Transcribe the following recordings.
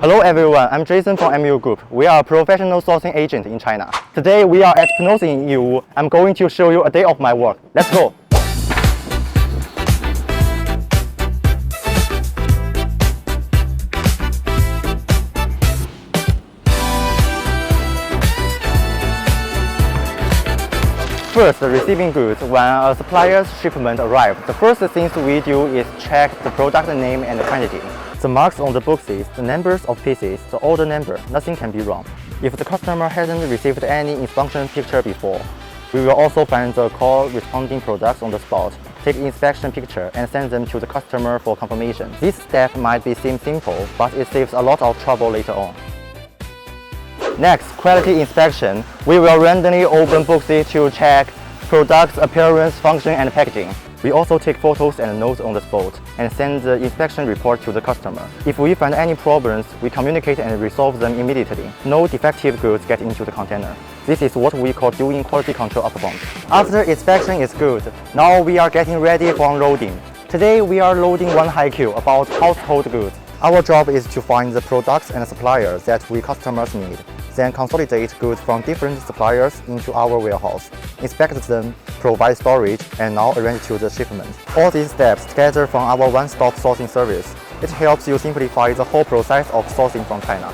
Hello everyone, I'm Jason from MU Group. We are a professional sourcing agent in China. Today we are at Sourcing In Yiwu. I'm going to show you a day of my work. Let's go! First, receiving goods. When a supplier's shipment arrives, the first things we do is check the product name and quantity. The marks on the boxes, the numbers of pieces, the order number, nothing can be wrong. If the customer hasn't received any inspection picture before, we will also find the corresponding products on the spot, take inspection picture, and send them to the customer for confirmation. This step might seem simple, but it saves a lot of trouble later on. Next, quality inspection. We will randomly open boxes to check products' appearance, function, and packaging. We also take photos and notes on the spot and send the inspection report to the customer. If we find any problems, we communicate and resolve them immediately. No defective goods get into the container. This is what we call doing quality control upfront. After inspection is good, now we are getting ready for unloading. Today we are loading one high queue about household goods. Our job is to find the products and suppliers that we customers need, then consolidate goods from different suppliers into our warehouse, inspect them, provide storage, and now arrange to the shipment. All these steps together from our one-stop sourcing service. It helps you simplify the whole process of sourcing from China.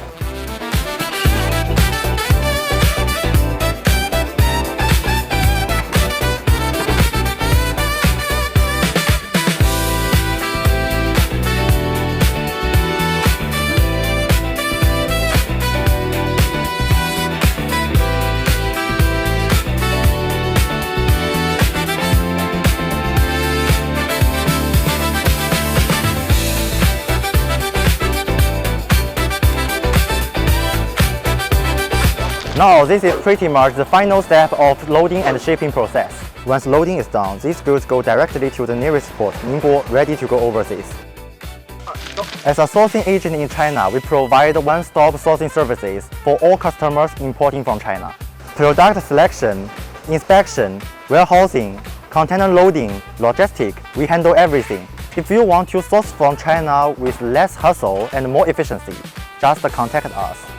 Now, this is pretty much the final step of loading and shipping process. Once loading is done, these goods go directly to the nearest port, Ningbo, ready to go overseas. As a sourcing agent in China, we provide one-stop sourcing services for all customers importing from China. Product selection, inspection, warehousing, container loading, logistics, we handle everything. If you want to source from China with less hassle and more efficiency, just contact us.